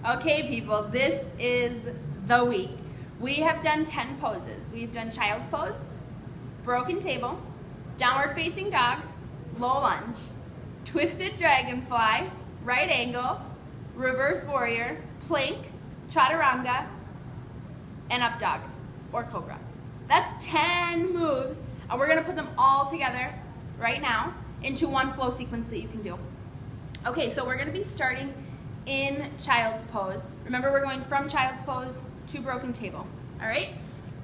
Okay, people, this is the week. We have done 10 poses. We've done child's pose, broken table, downward facing dog, low lunge, twisted dragonfly, right angle, reverse warrior, plank, chaturanga, and up dog or cobra. That's 10 moves, and we're gonna put them all together right now into one flow sequence that you can do. Okay, so we're gonna be starting in child's pose. Remember, we're going from child's pose to broken table, all right?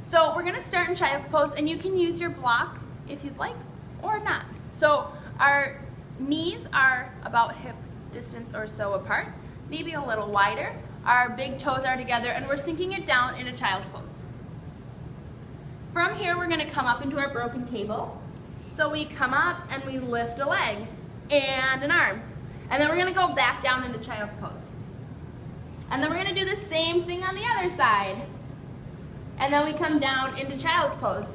So we're gonna start in child's pose, and you can use your block if you'd like or not. So our knees are about hip distance or so apart, maybe a little wider. Our big toes are together, and we're sinking it down in a child's pose. From here, we're gonna come up into our broken table. So we come up and we lift a leg and an arm. And then we're gonna go back down into child's pose. And then we're gonna do the same thing on the other side. And then we come down into child's pose.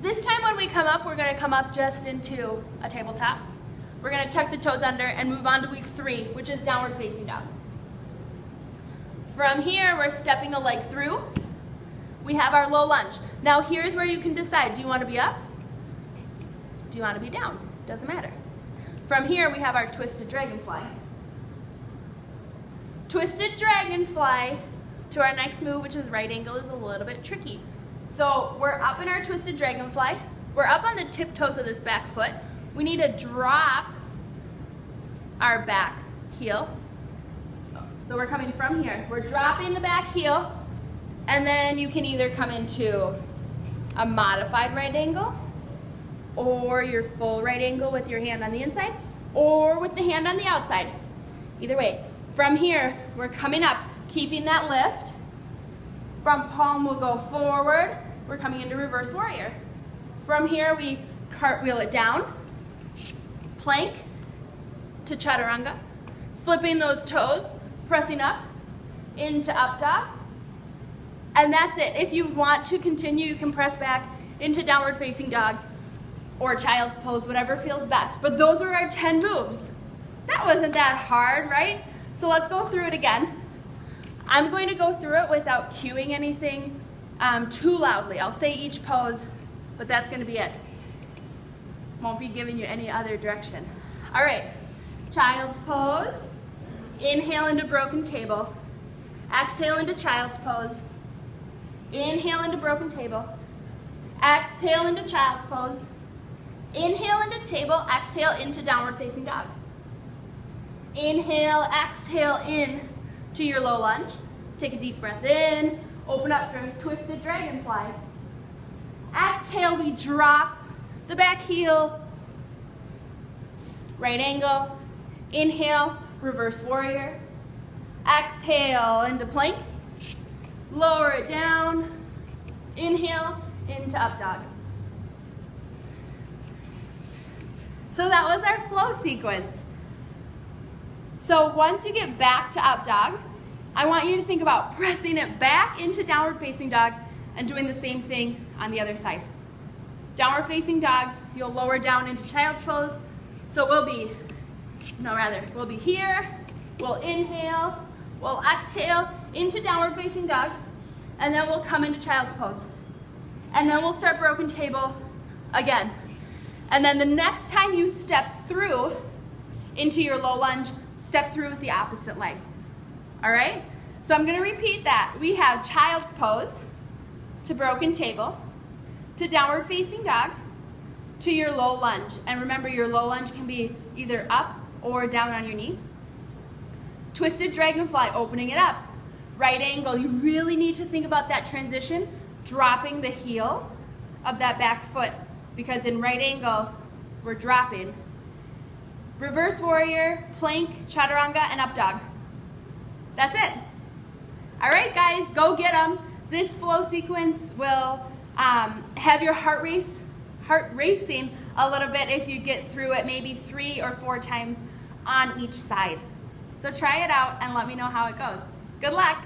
This time when we come up, we're gonna come up just into a tabletop. We're gonna tuck the toes under and move on to week 3, which is downward facing dog. From here, we're stepping a leg through. We have our low lunge. Now here's where you can decide, do you wanna be up? Do you wanna be down? Doesn't matter. From here, we have our twisted dragonfly. Twisted dragonfly to our next move, which is right angle, is a little bit tricky. So we're up in our twisted dragonfly. We're up on the tiptoes of this back foot. We need to drop our back heel. So we're coming from here. We're dropping the back heel, and then you can either come into a modified right angle, or your full right angle with your hand on the inside, or with the hand on the outside. Either way. From here, we're coming up, keeping that lift. From palm, we'll go forward. We're coming into reverse warrior. From here, we cartwheel it down, plank to chaturanga, flipping those toes, pressing up into up dog. And that's it. If you want to continue, you can press back into downward facing dog or child's pose, whatever feels best. But those are our 10 moves. That wasn't that hard, right? So let's go through it again. I'm going to go through it without cueing anything too loudly. I'll say each pose, but that's gonna be it. Won't be giving you any other direction. All right, child's pose. Inhale into broken table. Exhale into child's pose. Inhale into broken table. Exhale into child's pose. Inhale into table, exhale into downward facing dog. Inhale, exhale in to your low lunge. Take a deep breath in, open up for twisted dragonfly. Exhale, we drop the back heel, right angle. Inhale, reverse warrior. Exhale into plank. Lower it down. Inhale into up dog. So that was our flow sequence. So once you get back to up dog, I want you to think about pressing it back into downward facing dog and doing the same thing on the other side. Downward facing dog, you'll lower down into child's pose. So we'll be here, we'll inhale, we'll exhale into downward facing dog, and then we'll come into child's pose. And then we'll start broken table again. And then the next time you step through into your low lunge, step through with the opposite leg. All right? So I'm gonna repeat that. We have child's pose to broken table, to downward facing dog, to your low lunge. And remember, your low lunge can be either up or down on your knee. Twisted dragonfly, opening it up. Right angle, you really need to think about that transition, dropping the heel of that back foot, because in right angle, we're dropping. Reverse warrior, plank, chaturanga, and up dog. That's it. All right, guys, go get them. This flow sequence will have your heart racing a little bit if you get through it maybe 3 or 4 times on each side. So try it out and let me know how it goes. Good luck.